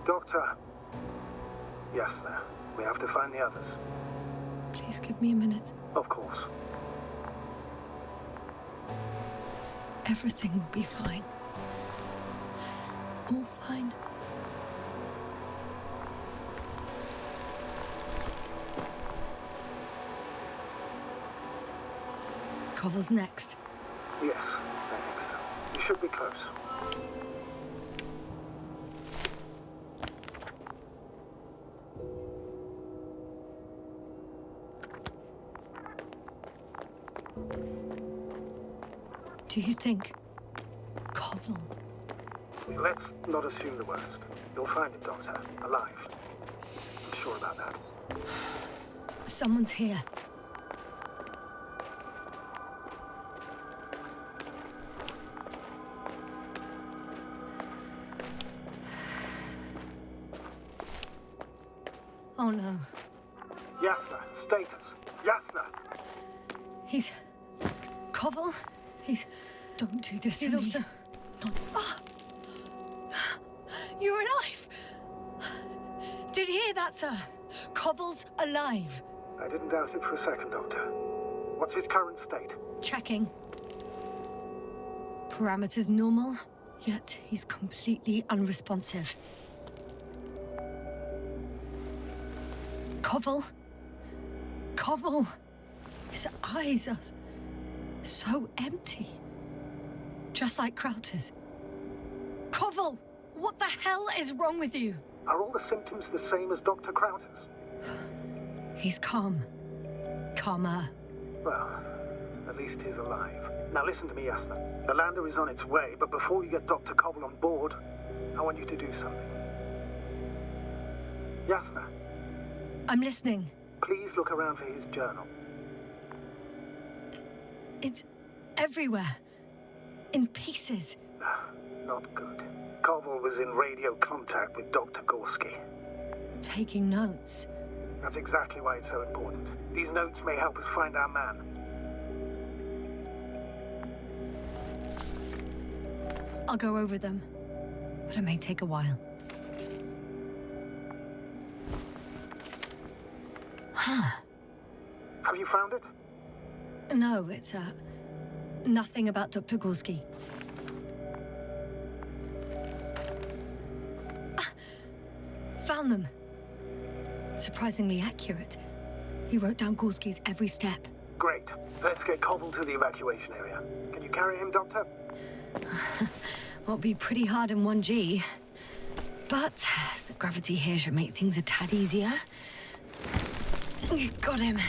Doctor. Yes, sir. We have to find the others. Please give me a minute. Of course. Everything will be fine. All fine. Koval's next. Yes, I think so. You should be close. Do you think Koval? Let's not assume the worst. You'll find it, Doctor. Alive. I'm sure about that. Someone's here. Oh no. Yasna, status. Yasna! He's... Koval? He's... Don't do this to me. He's also... Oh. You're alive! Did you hear that, sir? Koval's alive. I didn't doubt it for a second, Doctor. What's his current state? Checking. Parameters normal, yet he's completely unresponsive. Koval? Koval! His eyes are so empty. Just like Krauter's. Koval! What the hell is wrong with you? Are all the symptoms the same as Dr. Krauter's? He's calm. Calmer. Well, at least he's alive. Now listen to me, Yasna. The lander is on its way, but before you get Dr. Koval on board, I want you to do something. Yasna. I'm listening. Please look around for his journal. It's everywhere. In pieces. Not good. Koval was in radio contact with Dr. Gorski. Taking notes. That's exactly why it's so important. These notes may help us find our man. I'll go over them, but it may take a while. Huh. Have you found it? No, it's, nothing about Dr. Gorski. Found them. Surprisingly accurate. He wrote down Gorski's every step. Great. Let's get Koval to the evacuation area. Can you carry him, Doctor? Will be pretty hard in 1G. But the gravity here should make things a tad easier. Got him.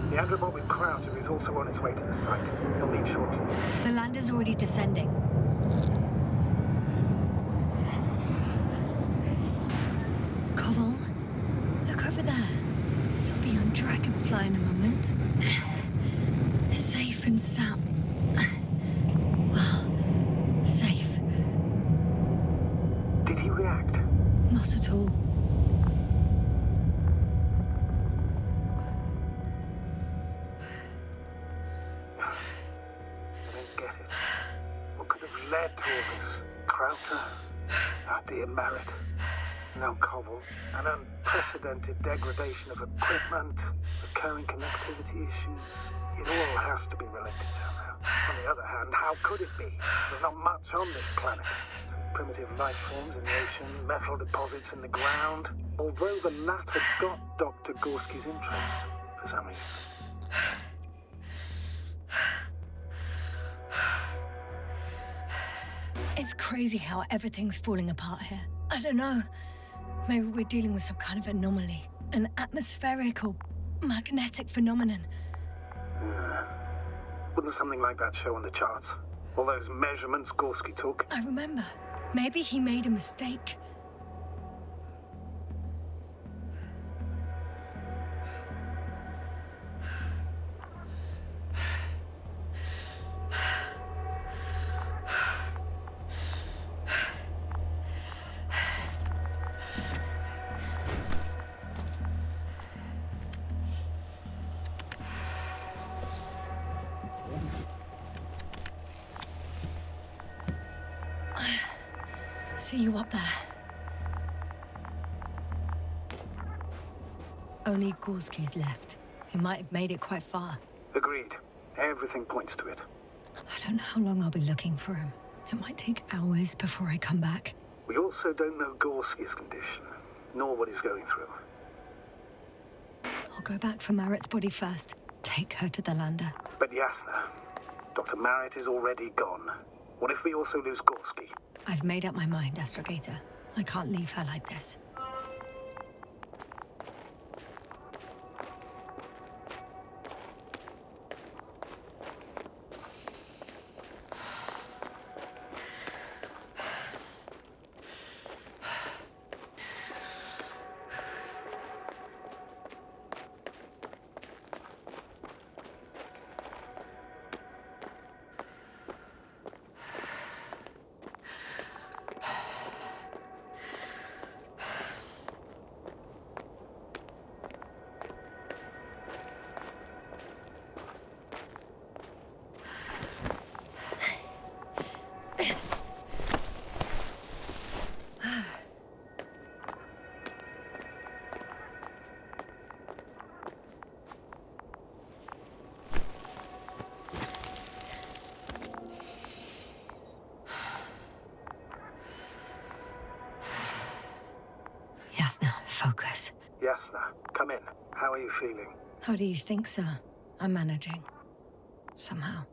The Andromod with Krauter is also on its way to the site. He'll leave shortly. The lander's already descending. Koval, look over there. He'll be on Dragonfly in a moment. Safe and sound. Well, safe. Did he react? Not at all. Led to all this. Krauter, our dear Merritt, now Koval, an unprecedented degradation of equipment, recurring connectivity issues. It all has to be related somehow. On the other hand, how could it be? There's not much on this planet. Some primitive life forms in the ocean, metal deposits in the ground. Although the latter got Dr. Gorski's interest, for some reason. It's crazy how everything's falling apart here. I don't know. Maybe we're dealing with some kind of anomaly. An atmospheric or magnetic phenomenon. Wouldn't something like that show on the charts? All those measurements Gorski took? I remember. Maybe he made a mistake. See you up there. Only Gorski's left. He might have made it quite far. Agreed. Everything points to it. I don't know how long I'll be looking for him. It might take hours before I come back. We also don't know Gorski's condition, nor what he's going through. I'll go back for Merritt's body first. Take her to the lander. But Yasna, Dr. Merritt is already gone. What if we also lose Gorski? I've made up my mind, Astrogator. I can't leave her like this. Yasna, focus. Yasna, come in. How are you feeling? How do you think, sir? I'm managing. Somehow.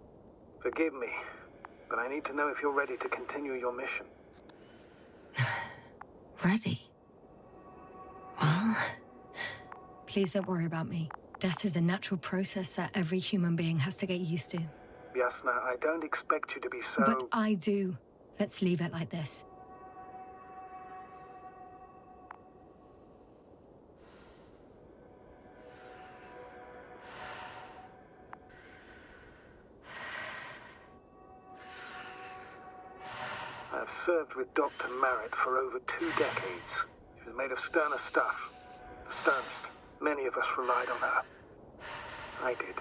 Forgive me, but I need to know if you're ready to continue your mission. Ready? Well... Please don't worry about me. Death is a natural process that every human being has to get used to. Yasna, I don't expect you to be so... But I do. Let's leave it like this. I've served with Dr. Merritt for over 2 decades. She was made of sterner stuff. The sternest. Many of us relied on her. I did.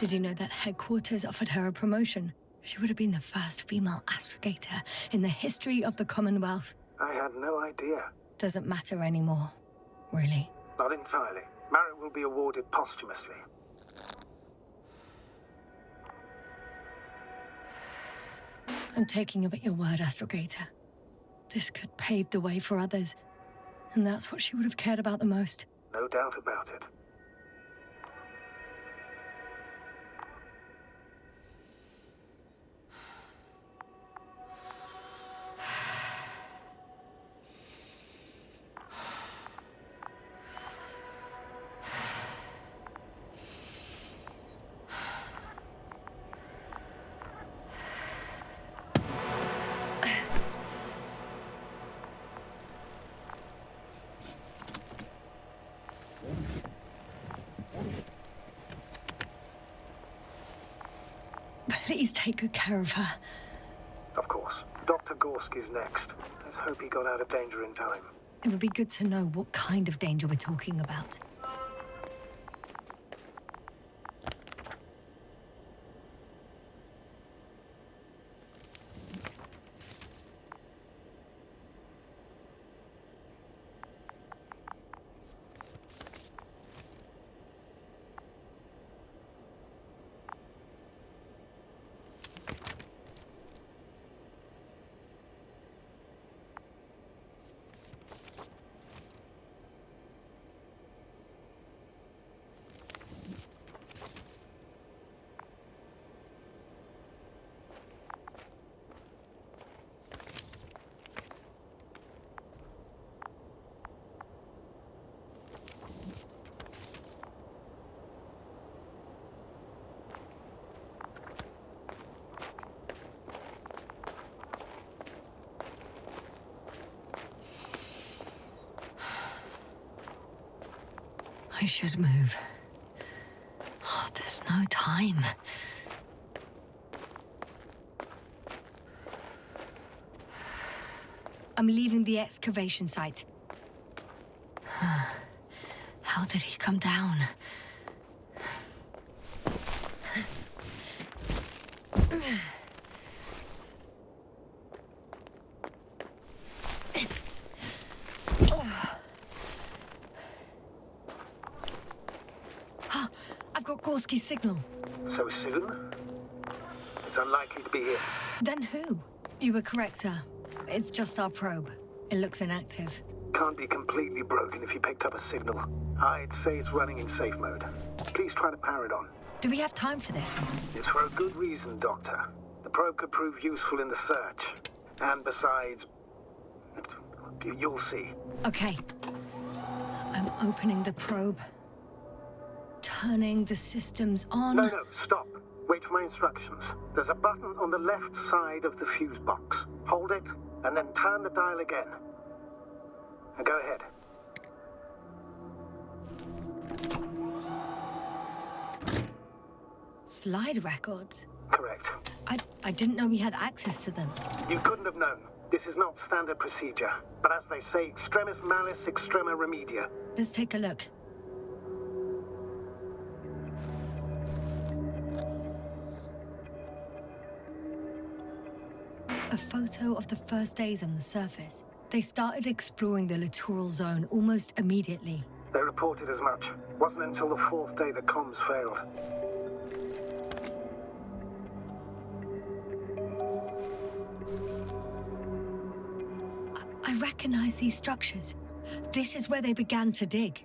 Did you know that headquarters offered her a promotion? She would have been the first female astrogator in the history of the Commonwealth. I had no idea. Doesn't matter anymore, really. Not entirely. Merritt will be awarded posthumously. I'm taking you at your word, Astrogator. This could pave the way for others. And that's what she would have cared about the most. No doubt about it. Please take good care of her. Of course. Dr. Gorski's next. Let's hope he got out of danger in time. It would be good to know what kind of danger we're talking about. I should move. Oh, there's no time. I'm leaving the excavation site. How did he come down? got Gorski's signal. So soon? It's unlikely to be here. Then who? You were correct, sir. It's just our probe. It looks inactive. Can't be completely broken if you picked up a signal. I'd say it's running in safe mode. Please try to power it on. Do we have time for this? It's for a good reason, Doctor. The probe could prove useful in the search. And besides, you'll see. Okay. I'm opening the probe. Turning the systems on. No, stop. Wait for my instructions. There's a button on the left side of the fuse box. Hold it, and then turn the dial again. And go ahead. Slide records? Correct. I didn't know we had access to them. You couldn't have known. This is not standard procedure. But as they say, extremis malice, extrema remedia. Let's take a look. A photo of the first days on the surface. They started exploring the littoral zone almost immediately. They reported as much. Wasn't until the fourth day the comms failed. I recognize these structures. This is where they began to dig.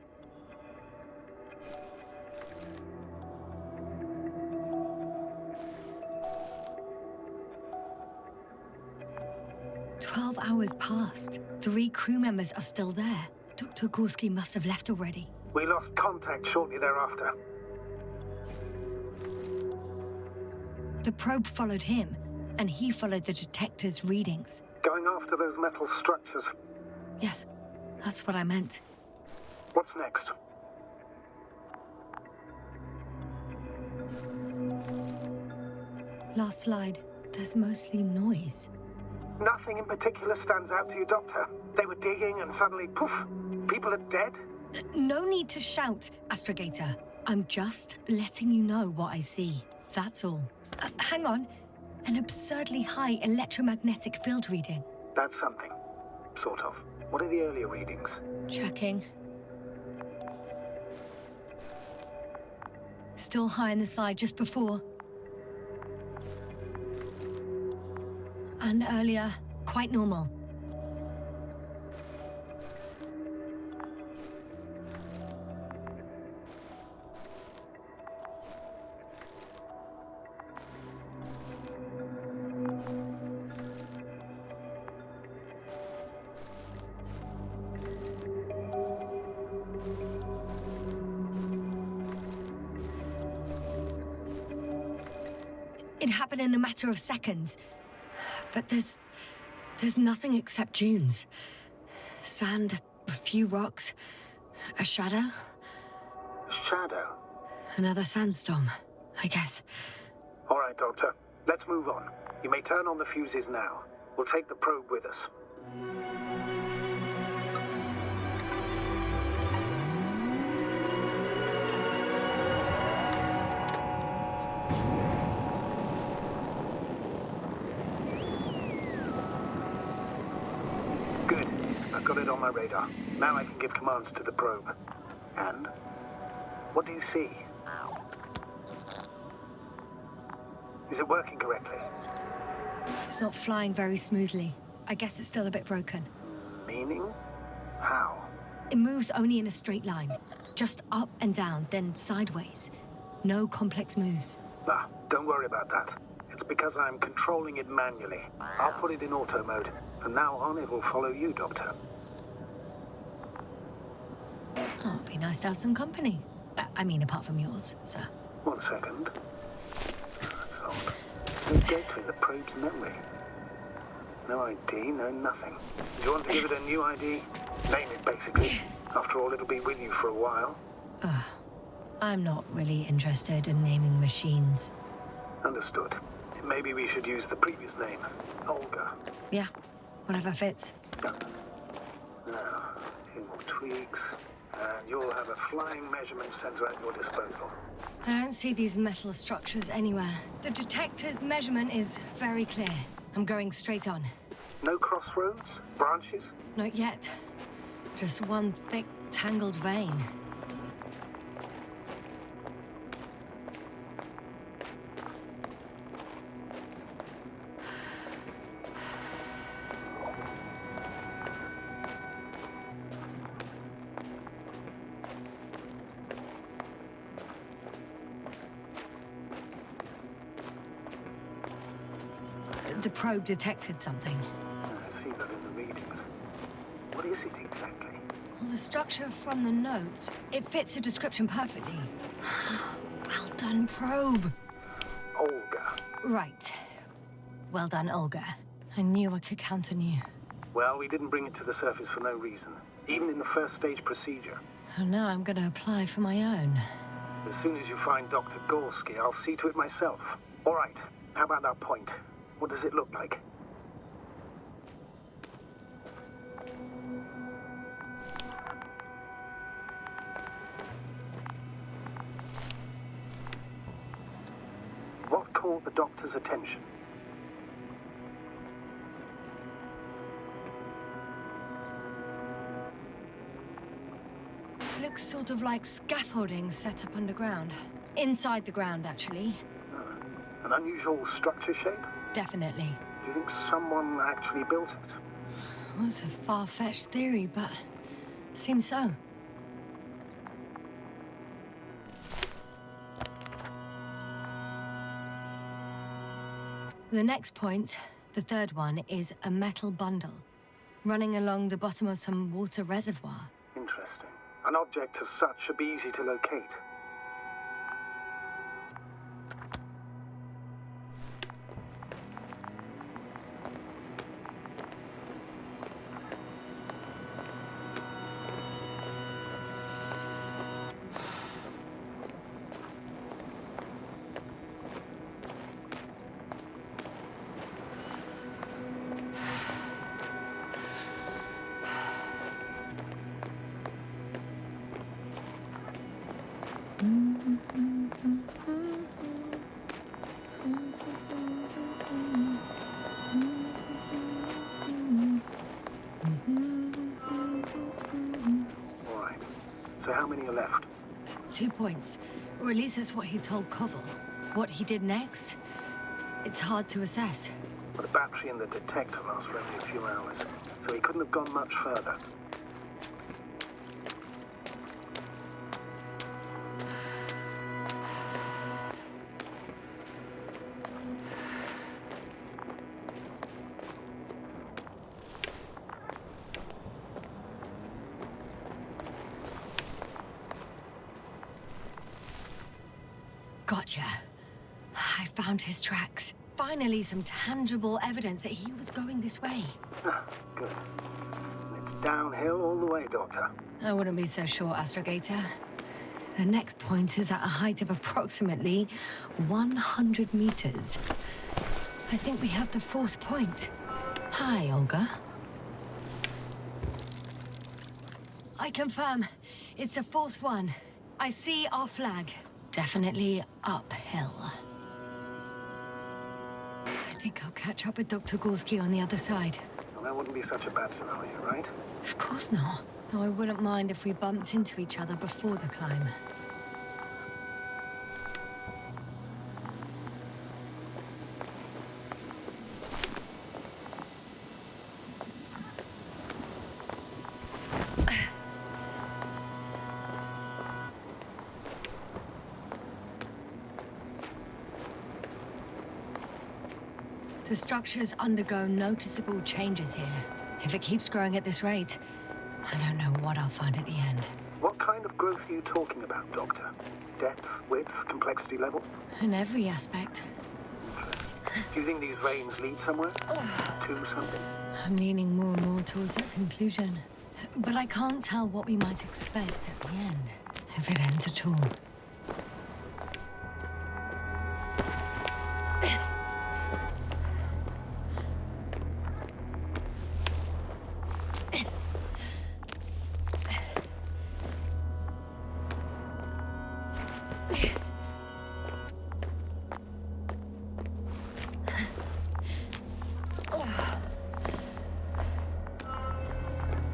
Hours passed. 3 crew members are still there. Dr. Gorski must have left already. We lost contact shortly thereafter. The probe followed him, and he followed the detector's readings. Going after those metal structures. Yes, that's what I meant. What's next? Last slide. There's mostly noise. Nothing in particular stands out to you, Doctor. They were digging and suddenly, poof, people are dead? No need to shout, Astrogator. I'm just letting you know what I see. That's all. Hang on. An absurdly high electromagnetic field reading. That's something. Sort of. What are the earlier readings? Checking. Still high in the slide just before. And earlier, quite normal. It happened in a matter of seconds. But there's nothing except dunes. Sand, a few rocks, a shadow. Shadow? Another sandstorm, I guess. All right, Doctor. Let's move on. You may turn on the fuses now. We'll take the probe with us. Good. I've got it on my radar. Now I can give commands to the probe. And? What do you see? Is it working correctly? It's not flying very smoothly. I guess it's still a bit broken. Meaning? How? It moves only in a straight line. Just up and down, then sideways. No complex moves. Ah, don't worry about that. It's because I'm controlling it manually. I'll put it in auto mode. From now on, it will follow you, Doctor. Oh, it'd be nice to have some company. I mean, apart from yours, sir. 1 second. That's odd. No data in the probe's memory. No ID, no nothing. Do you want to give it a new ID? Name it, basically. After all, it'll be with you for a while. I'm not really interested in naming machines. Understood. Maybe we should use the previous name. Olga. Yeah, whatever fits. Now, a few more tweaks. And you'll have a flying measurement center at your disposal. I don't see these metal structures anywhere. The detector's measurement is very clear. I'm going straight on. No crossroads? Branches? Not yet. Just one thick, tangled vein. The probe detected something. I see that in the readings. What is it exactly? Well, the structure from the notes, it fits the description perfectly. Well done, probe. Olga. Right. Well done, Olga. I knew I could count on you. Well, we didn't bring it to the surface for no reason. Even in the first stage procedure. And now I'm going to apply for my own. As soon as you find Dr. Gorski, I'll see to it myself. All right. How about that point? What does it look like? What caught the doctor's attention? Looks sort of like scaffolding set up underground. Inside the ground, actually. An unusual structure shape? Definitely. Do you think someone actually built it? Well, it's a far-fetched theory, but seems so. The next point, the third one, is a metal bundle running along the bottom of some water reservoir. Interesting. An object as such should be easy to locate. All right. So how many are left? 2 points. Or at least that's what he told Koval. What he did next, it's hard to assess. But the battery and the detector last for only a few hours, so he couldn't have gone much further. Gotcha. I found his tracks. Finally, some tangible evidence that he was going this way. Ah, good. And it's downhill all the way, Doctor. I wouldn't be so sure, Astrogator. The next point is at a height of approximately 100 meters. I think we have the fourth point. Hi, Olga. I confirm. It's the fourth one. I see our flag. Definitely uphill. I think I'll catch up with Dr. Gorski on the other side. Well, that wouldn't be such a bad scenario, right? Of course not. Though I wouldn't mind if we bumped into each other before the climb. The structures undergo noticeable changes here. If it keeps growing at this rate, I don't know what I'll find at the end. What kind of growth are you talking about, Doctor? Depth, width, complexity level? In every aspect. Do you think these veins lead somewhere? To something? I'm leaning more and more towards that conclusion. But I can't tell what we might expect at the end, if it ends at all.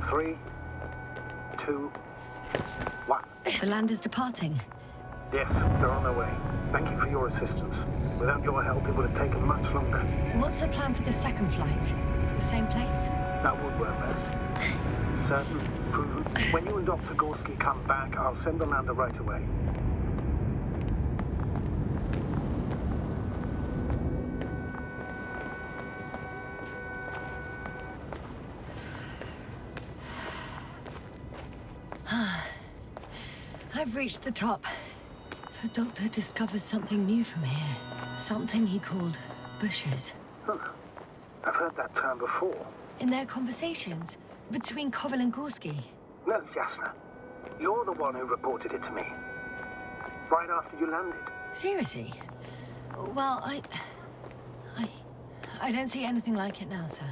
Three, two, one. The land is departing. Yes, they're on their way. Thank you for your assistance. Without your help, it would have taken much longer. What's the plan for the second flight? The same place? That would work best. Certain, proven. When you and Dr. Gorski come back, I'll send the lander right away. I've reached the top. The doctor discovered something new from here. Something he called bushes. Huh. I've heard that term before. In their conversations between Koval and Gorski. No, Jasna. You're the one who reported it to me. Right after you landed. Seriously? Well, I don't see anything like it now, sir.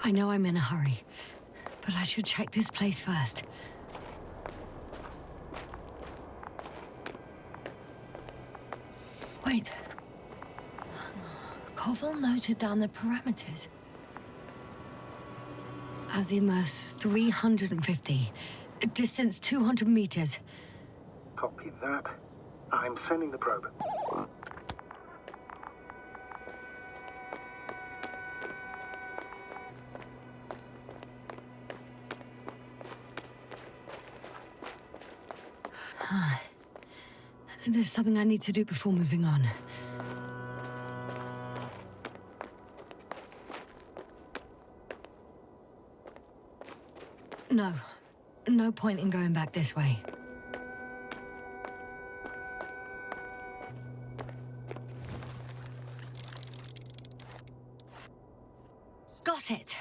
I know I'm in a hurry, but I should check this place first. Wait. Koval noted down the parameters. Azimuth 350. Distance 200 meters. Copy that. I'm sending the probe. There's something I need to do before moving on. No point in going back this way. Got it!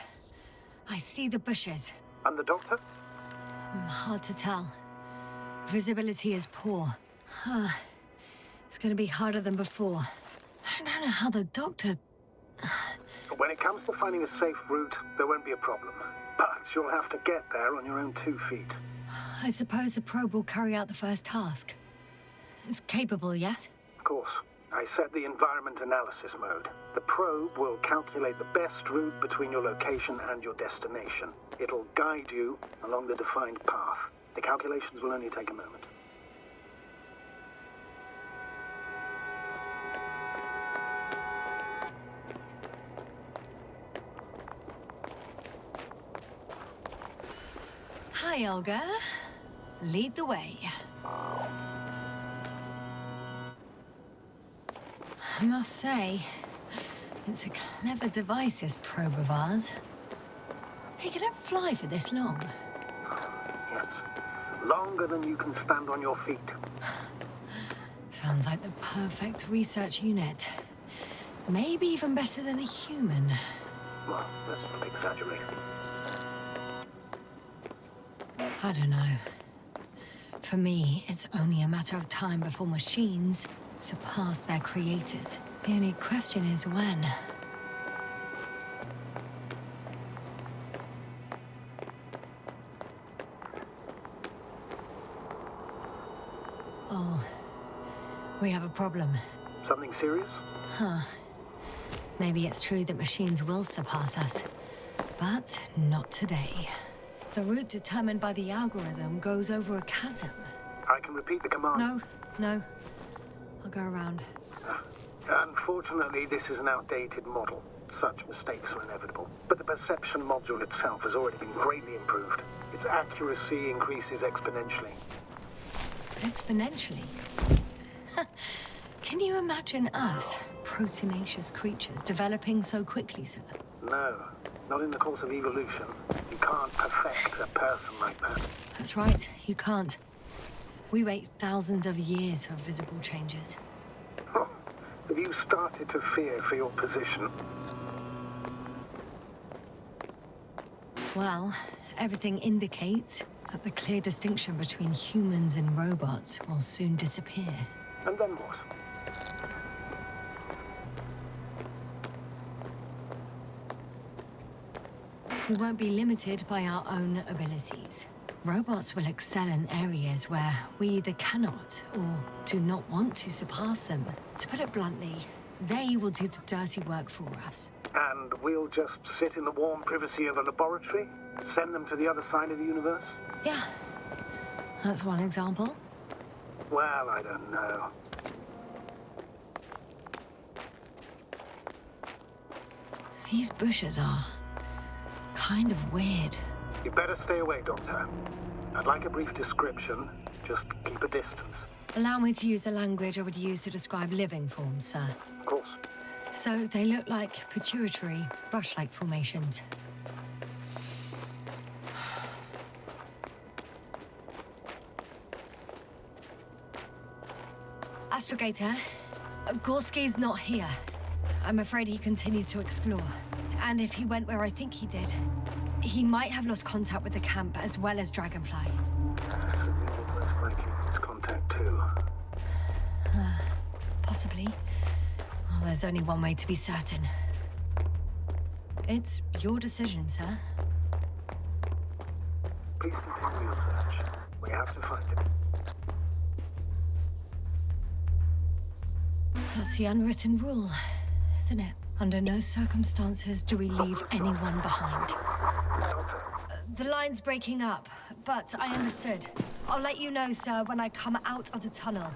I see the bushes. And the doctor? Hard to tell. Visibility is poor. It's gonna be harder than before. I don't know how the doctor... When it comes to finding a safe route, there won't be a problem. But you'll have to get there on your own 2 feet. I suppose the probe will carry out the first task. It's capable yet? Of course. I set the environment analysis mode. The probe will calculate the best route between your location and your destination. It'll guide you along the defined path. The calculations will only take a moment. Hi, Olga. Lead the way. I must say, it's a clever device, this probe of ours. Hey, can it fly for this long? Yes. Longer than you can stand on your feet. Sounds like the perfect research unit. Maybe even better than a human. Well, let's not exaggerate. I don't know. For me, it's only a matter of time before machines surpass their creators. The only question is when. Oh, we have a problem. Something serious? Huh. Maybe it's true that machines will surpass us, but not today. The route determined by the algorithm goes over a chasm. I can repeat the command. No. I'll go around. Unfortunately, this is an outdated model. Such mistakes are inevitable. But the perception module itself has already been greatly improved. Its accuracy increases exponentially. Exponentially? Can you imagine us, proteinaceous creatures, developing so quickly, sir? No, not in the course of evolution. You can't perfect a person like that. That's right, you can't. We wait thousands of years for visible changes. Oh, have you started to fear for your position? Well, everything indicates that the clear distinction between humans and robots will soon disappear. And then what? We won't be limited by our own abilities. Robots will excel in areas where we either cannot or do not want to surpass them. To put it bluntly, they will do the dirty work for us. And we'll just sit in the warm privacy of a laboratory? Send them to the other side of the universe? Yeah, that's one example. Well, I don't know. These bushes are kind of weird. You better stay away, Doctor. I'd like a brief description. Just keep a distance. Allow me to use the language I would use to describe living forms, sir. Of course. So they look like pituitary, brush-like formations. Astrogator, Gorski's not here. I'm afraid he continued to explore. And if he went where I think he did, he might have lost contact with the camp as well as Dragonfly. So we would most likely lose contact too. Possibly. Well, there's only one way to be certain. It's your decision, sir. Please continue your search. We have to find him. That's the unwritten rule, isn't it? Under no circumstances do we leave anyone behind. Doctor, The line's breaking up, but I understood. I'll let you know, sir, when I come out of the tunnel.